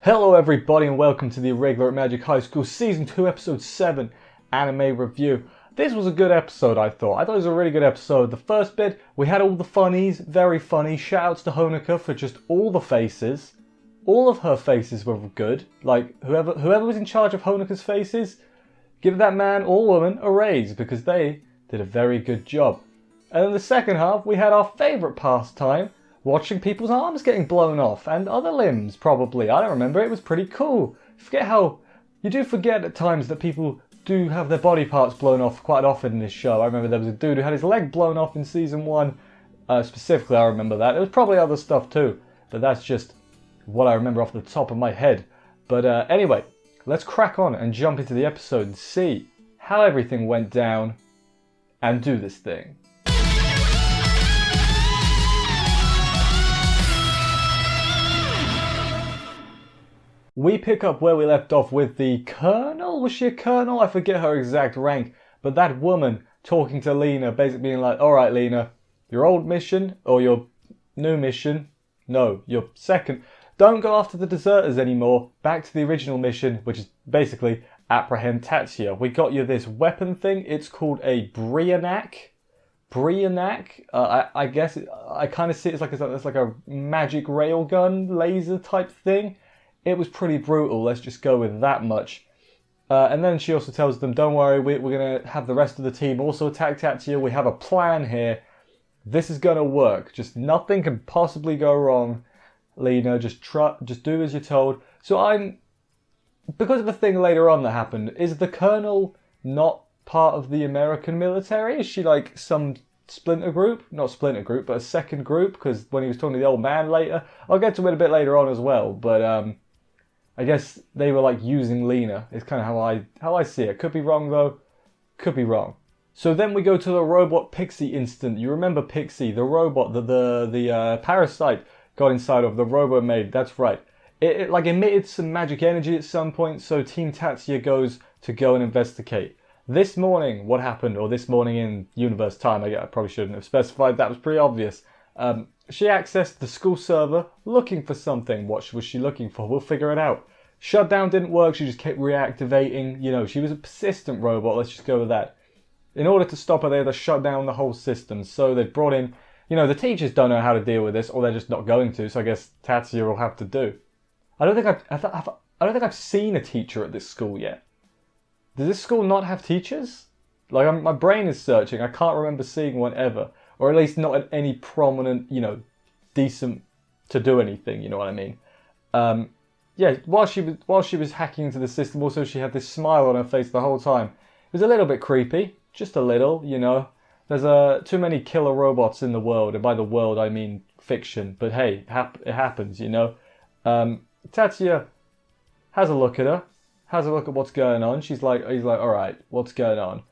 Hello everybody and welcome to the Irregular at Magic High School Season 2 Episode 7 Anime Review. This was a good episode, I thought. It was a really good episode. The first bit, we had all the funnies, very funny. Shoutouts to Honoka for just all the faces. All of her faces were good. Like, whoever was in charge of Honoka's faces, give that man or woman a raise because they did a very good job. And in the second half, we had our favourite pastime, watching people's arms getting blown off, and other limbs, probably. I don't remember, it was pretty cool. You do forget at times that people do have their body parts blown off quite often in this show. I remember there was a dude who had his leg blown off in Season 1. Specifically, I remember that. There was probably other stuff too, but that's just what I remember off the top of my head. But anyway, let's crack on and jump into the episode and see how everything went down and do this thing. We pick up where we left off with the colonel. Was she a colonel? I forget her exact rank. But that woman talking to Lina, basically being like, alright Lina, your old mission, or your new mission, no, your second, don't go after the deserters anymore. Back to the original mission, which is basically apprehend Tatsuya. We got you this weapon thing. It's called a Brionac. I guess, I kind of see it as like a magic railgun laser type thing. It was pretty brutal, let's just go with that much. And then she also tells them, don't worry, we're going to have the rest of the team also attack Tatsuya. We have a plan here. This is going to work. Just nothing can possibly go wrong. Lina, just do as you're told. So because of the thing later on that happened, is the colonel not part of the American military? Is she like some splinter group? Not splinter group, but a second group? Because when he was talking to the old man later, I'll get to it a bit later on as well, but I guess they were like using Lina. It's kind of how I see it. Could be wrong though. Could be wrong. So then we go to the robot Pixie incident. You remember Pixie, the robot that the parasite got inside of, the robot made. That's right. It like emitted some magic energy at some point. So Team Tatsuya goes to go and investigate. This morning, what happened? Or this morning in universe time. I probably shouldn't have specified. That was pretty obvious. She accessed the school server looking for something. What was she looking for? We'll figure it out. Shutdown didn't work. She just kept reactivating. You know, she was a persistent robot. Let's just go with that. In order to stop her, they had to shut down the whole system. So they brought in, the teachers don't know how to deal with this, or they're just not going to. So I guess Tatsuya will have to do. I don't think I've seen a teacher at this school yet. Does this school not have teachers? Like my brain is searching. I can't remember seeing one ever. Or at least not at any prominent, decent to do anything, you know what I mean? Yeah, while she was hacking into the system, also she had this smile on her face the whole time. It was a little bit creepy, just a little, There's too many killer robots in the world, and by the world I mean fiction. But hey, it happens, Tatsuya has a look at her, has a look at what's going on. He's like, all right, what's going on?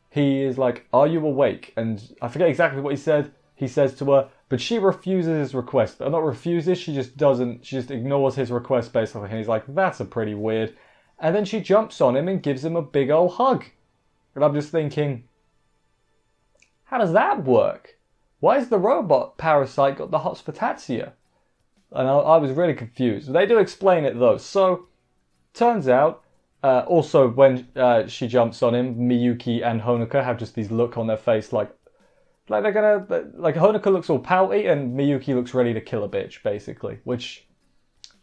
He is like, are you awake? And I forget exactly what he said. He says to her, but she refuses his request. But not refuses, she just ignores his request basically. And he's like, that's a pretty weird. And then she jumps on him and gives him a big old hug. And I'm just thinking, how does that work? Why has the robot parasite got the hots for Tatsuya? And I was really confused. They do explain it though. So, turns out, also, when she jumps on him, Miyuki and Honoka have just these look on their face like they're gonna, like Honoka looks all pouty and Miyuki looks ready to kill a bitch, basically. Which,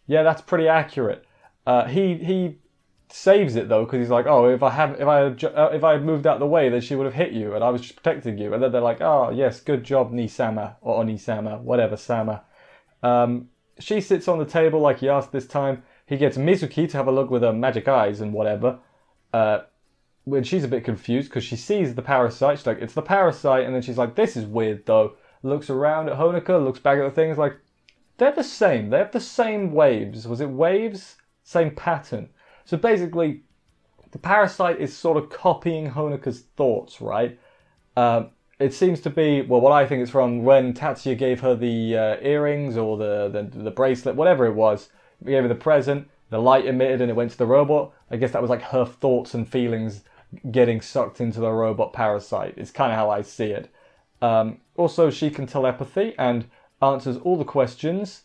yeah, that's pretty accurate. He saves it though, because he's like, oh, if I had moved out the way, then she would have hit you, and I was just protecting you. And then they're like, oh yes, good job, Ni-sama or Oni-sama, whatever sama. She sits on the table like he asked this time. He gets Mizuki to have a look with her magic eyes and whatever. When she's a bit confused because she sees the parasite. She's like, it's the parasite. And then she's like, this is weird though. Looks around at Honoka, looks back at the things like, they're the same. They have the same waves. Was it waves? Same pattern. So basically, the parasite is sort of copying Honoka's thoughts, right? It seems to be, well, what I think it's from when Tatsuya gave her the earrings or the bracelet, whatever it was. We gave her the present, the light emitted and it went to the robot. I guess that was like her thoughts and feelings getting sucked into the robot parasite. It's kind of how I see it. Also, she can telepathy and answers all the questions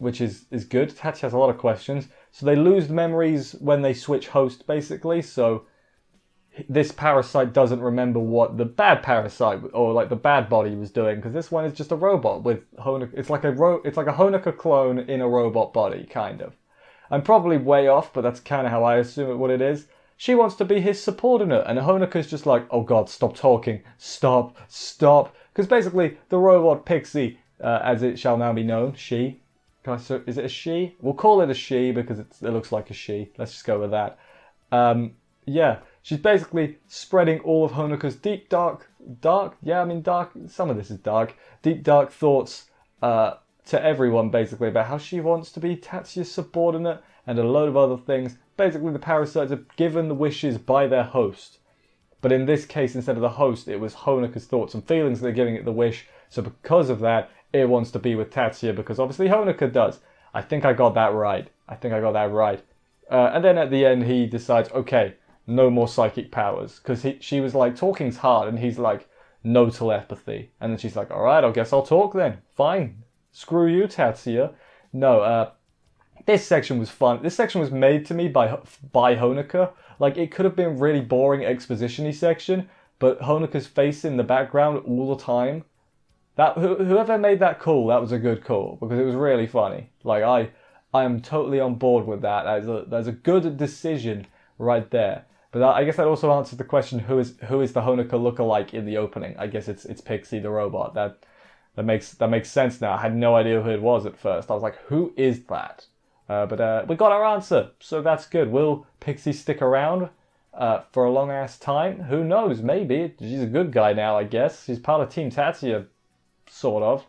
which is good. Tatsuya has a lot of questions. So they lose memories when they switch host, basically. So this parasite doesn't remember what the bad parasite or like the bad body was doing, because this one is just a robot with Honoka. It's like a Honoka clone in a robot body, kind of. I'm probably way off, but that's kind of how I assume it what it is. She wants to be his subordinate, and Honoka's just like, oh god, stop talking, stop, because basically the robot Pixie, as it shall now be known, she. Is it a she? We'll call it a she because it looks like a she. Let's just go with that. Yeah, she's basically spreading all of Honoka's deep dark, some of this is dark, deep dark thoughts to everyone, basically, about how she wants to be Tatsuya's subordinate and a load of other things. Basically, the parasites are given the wishes by their host. But in this case, instead of the host, it was Honoka's thoughts and feelings that are giving it the wish. So because of that, it wants to be with Tatsuya, because obviously Honoka does. I think I got that right. And then at the end, he decides, okay, no more psychic powers. Because she was like, talking's hard, and he's like, no telepathy. And then she's like, alright, I guess I'll talk then. Fine. Screw you, Tatsuya. No, this section was fun. This section was made to me by Honoka. Like, it could have been a really boring exposition-y section, but Honoka's face in the background all the time, that whoever made that call, that was a good call, because it was really funny. Like, I am totally on board with that. That's a good decision right there. But I guess that also answers the question, who is the Honoka lookalike in the opening? I guess it's Pixie the robot. That makes sense now. I had no idea who it was at first. I was like, who is that? But we got our answer, so that's good. Will Pixie stick around for a long ass time? Who knows? Maybe. She's a good guy now, I guess. She's part of Team Tatsuya, sort of.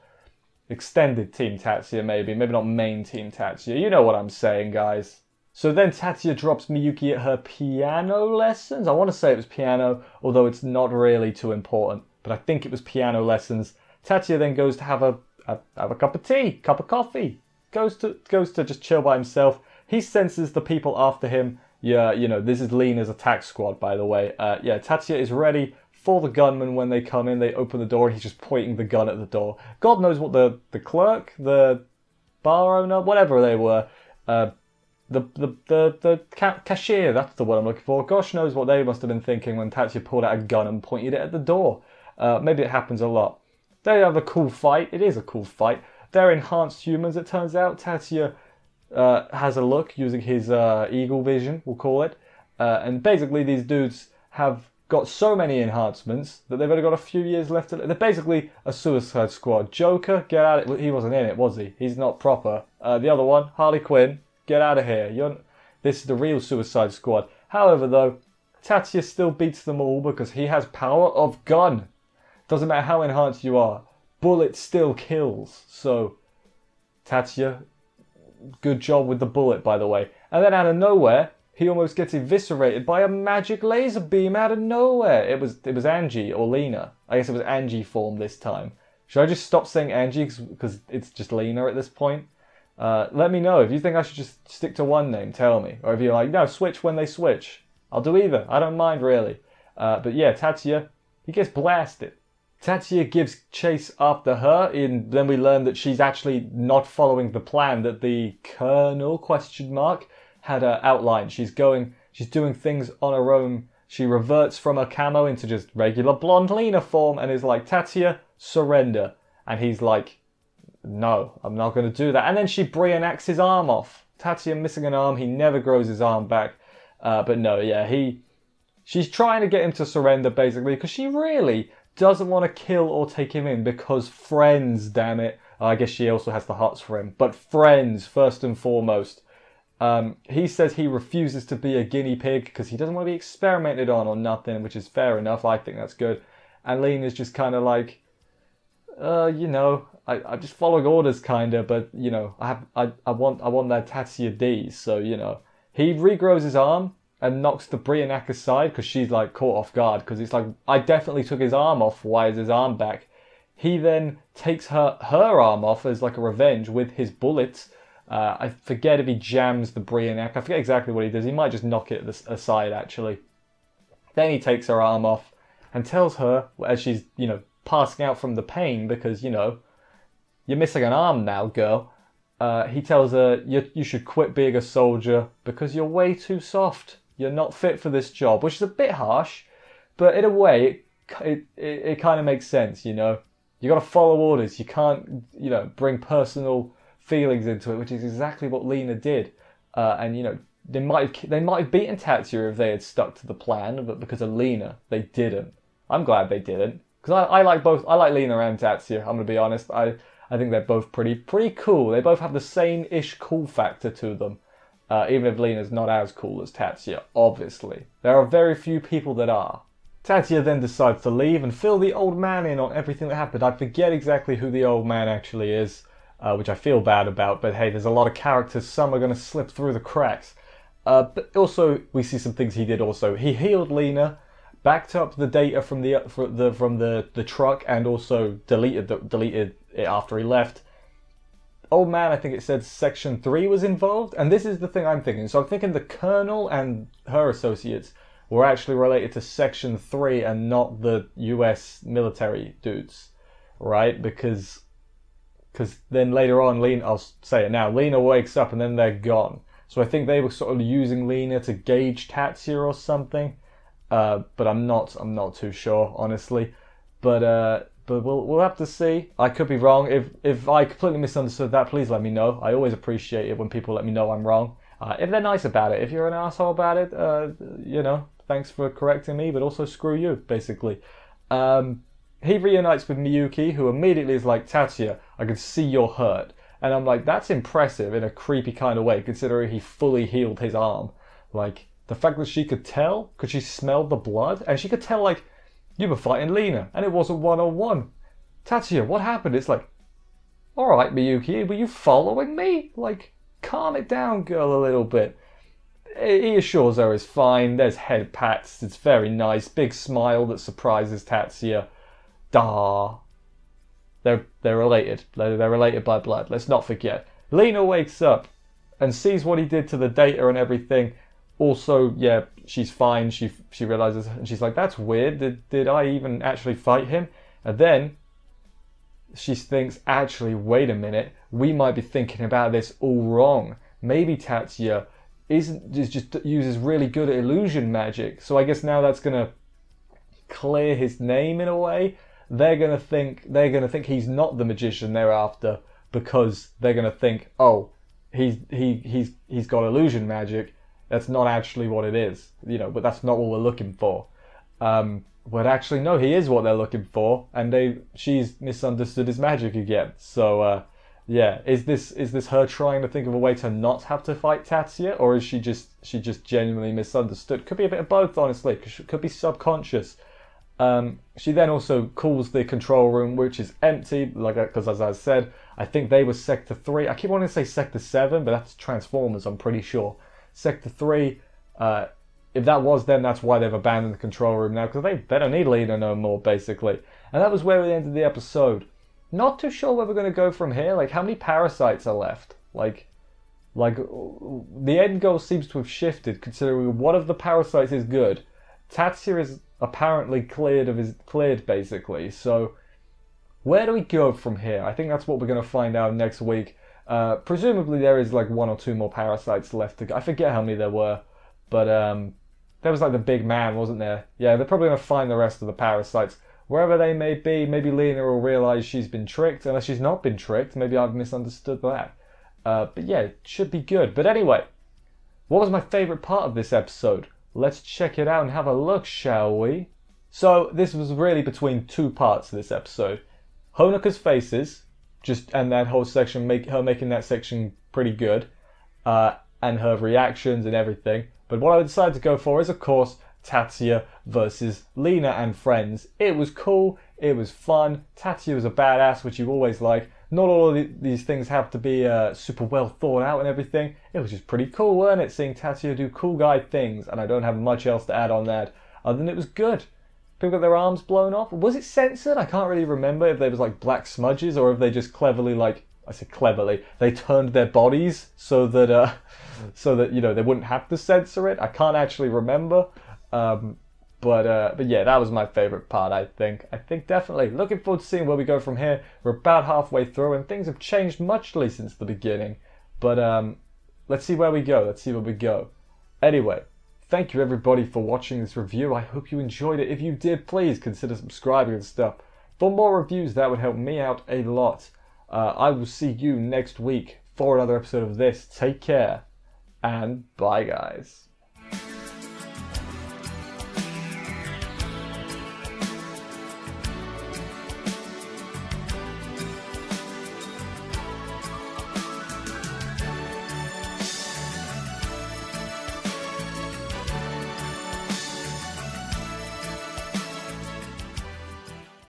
Extended Team Tatsuya, maybe not main Team Tatsuya. You know what I'm saying, guys. So then Tatsuya drops Miyuki at her piano lessons. I want to say it was piano, although it's not really too important. But I think it was piano lessons. Tatsuya then goes to have a cup of tea, cup of coffee. Goes to just chill by himself. He senses the people after him. Yeah, you know, this is Lina's attack squad, by the way. Yeah, Tatsuya is ready for the gunmen when they come in. They open the door and he's just pointing the gun at the door. God knows what the clerk, the bar owner, whatever they were, the cashier, that's the word I'm looking for. Gosh knows what they must have been thinking when Tatsuya pulled out a gun and pointed it at the door. Maybe it happens a lot. They have a cool fight. It is a cool fight. They're enhanced humans, it turns out. Tatsuya has a look using his eagle vision, we'll call it. And basically these dudes have got so many enhancements that they've only got a few years left to live. They're basically a Suicide Squad. Joker, get out of it. He wasn't in it, was he? He's not proper. The other one, Harley Quinn, get out of here. This is the real Suicide Squad. However, though, Tatsuya still beats them all because he has power of gun. Doesn't matter how enhanced you are. Bullet still kills. So, Tatsuya, good job with the bullet, by the way. And then out of nowhere, he almost gets eviscerated by a magic laser beam out of nowhere. It was Angie or Lina. I guess it was Angie form this time. Should I just stop saying Angie because it's just Lina at this point? Let me know. If you think I should just stick to one name, tell me. Or if you're like, no, switch when they switch. I'll do either. I don't mind, really. But yeah, Tatsuya, he gets blasted. Tatsuya gives chase after her, and then we learn that she's actually not following the plan that the Colonel, ? Had outlined. She's doing things on her own. She reverts from her camo into just regular blonde Lina form and is like, Tatsuya, surrender. And he's like, no, I'm not going to do that. And then she Briannacs his arm off. Tatsuya missing an arm, he never grows his arm back. But no, yeah, she's trying to get him to surrender, basically, because she really doesn't want to kill or take him in, because friends, damn it. I guess she also has the hearts for him. But friends, first and foremost. He says he refuses to be a guinea pig because he doesn't want to be experimented on or nothing, which is fair enough. I think that's good. And Lena's just kind of like, I'm just following orders, kind of, but I want that Tatsuya D. So he regrows his arm and knocks the Briannac aside because she's like caught off guard because it's like, I definitely took his arm off. Why is his arm back? He then takes her arm off as like a revenge with his bullets. I forget if he jams the Briannac. I forget exactly what he does. He might just knock it aside, actually. Then he takes her arm off and tells her, as she's, passing out from the pain, because, you're missing an arm now, girl. He tells her, you should quit being a soldier because you're way too soft. You're not fit for this job, which is a bit harsh, but in a way, it kind of makes sense, you know? You got to follow orders. You can't, bring personal feelings into it, which is exactly what Lina did. And, they might have beaten Tatsuya if they had stuck to the plan, but because of Lina, they didn't. I'm glad they didn't. Because I like both. I like Lina and Tatsuya, I'm going to be honest. I think they're both pretty cool. They both have the same-ish cool factor to them. Even if Lina's not as cool as Tatsuya, obviously. There are very few people that are. Tatsuya then decides to leave and fill the old man in on everything that happened. I forget exactly who the old man actually is, which I feel bad about, but hey, there's a lot of characters. Some are going to slip through the cracks. But also, we see some things he did also. He healed Lina, backed up the data from the truck, and also deleted it after he left. Old man, I think it said Section 3 was involved, and this is the thing I'm thinking. So I'm thinking the Colonel and her associates were actually related to Section 3 and not the US military dudes, right? Because then later on, I'll say it now, Lina wakes up and then they're gone. So I think they were sort of using Lina to gauge Tatsuya or something, but I'm not too sure, honestly. But we'll have to see. I could be wrong. If I completely misunderstood that, please let me know. I always appreciate it when people let me know I'm wrong. If they're nice about it. If you're an asshole about it, thanks for correcting me, but also screw you, basically. He reunites with Miyuki, who immediately is like, Tatsuya, I can see you're hurt. And I'm like, that's impressive in a creepy kind of way, considering he fully healed his arm. Like, the fact that she could tell, because she smelled the blood, and she could tell, like, you were fighting Lina, and it wasn't one-on-one. Tatsuya, what happened? It's like, alright, Miyuki, were you following me? Like, calm it down, girl, a little bit. He assures her it's fine, there's head pats, it's very nice, big smile that surprises Tatsuya. Da. They're related. They're related by blood. Let's not forget. Lina wakes up and sees what he did to the data and everything. Also, yeah, she's fine. She realizes, and she's like, that's weird. Did I even actually fight him? And then she thinks, actually, wait a minute. We might be thinking about this all wrong. Maybe Tatsuya just uses really good illusion magic. So I guess now that's gonna clear his name in a way. They're gonna think he's not the magician they're after, because they're gonna think, oh, he's got illusion magic. That's not actually what it is, but that's not what we're looking for. But actually, no, he is what they're looking for, and she's misunderstood his magic again. So yeah, is this her trying to think of a way to not have to fight Tatsuya, or is she just genuinely misunderstood? Could be a bit of both, honestly. Could be subconscious. She then also calls the control room, which is empty, because as I said, I think they were Sector 3. I keep wanting to say Sector 7, but that's Transformers, I'm pretty sure. Sector 3, if that was them, that's why they've abandoned the control room now, because they don't need Lina no more, basically. And that was where we ended the episode. Not too sure where we're going to go from here. Like, how many parasites are left? Like the end goal seems to have shifted, considering one of the parasites is good. Tatsuya is apparently cleared, basically. So where do we go from here? I think that's what we're going to find out next week. Presumably there is like one or two more parasites left to go. I forget how many there were, but there was like the big man, wasn't there? Yeah, they're probably going to find the rest of the parasites. Wherever they may be, maybe Lina will realise she's been tricked. Unless she's not been tricked, maybe I've misunderstood that. But yeah, it should be good. But anyway, what was my favourite part of this episode? Let's check it out and have a look, shall we? So this was really between two parts of this episode. Honoka's faces, and that whole section, making that section pretty good, and her reactions and everything. But what I decided to go for is, of course, Tatsuya versus Lina and friends. It was cool, it was fun. Tatsuya was a badass, which you always like. Not all of these things have to be super well thought out and everything. It was just pretty cool, weren't it? Seeing Tatsuya do cool guy things, and I don't have much else to add on that, other than it was good. People got their arms blown off. Was it censored? I can't really remember if there was like black smudges or if they just cleverly, they turned their bodies so that they wouldn't have to censor it. I can't actually remember. But But yeah, that was my favorite part, I think. I think definitely. Looking forward to seeing where we go from here. We're about halfway through and things have changed muchly since the beginning. But let's see where we go. Let's see where we go. Anyway, thank you everybody for watching this review. I hope you enjoyed it. If you did, please consider subscribing and stuff. For more reviews, that would help me out a lot. I will see you next week for another episode of this. Take care and bye, guys.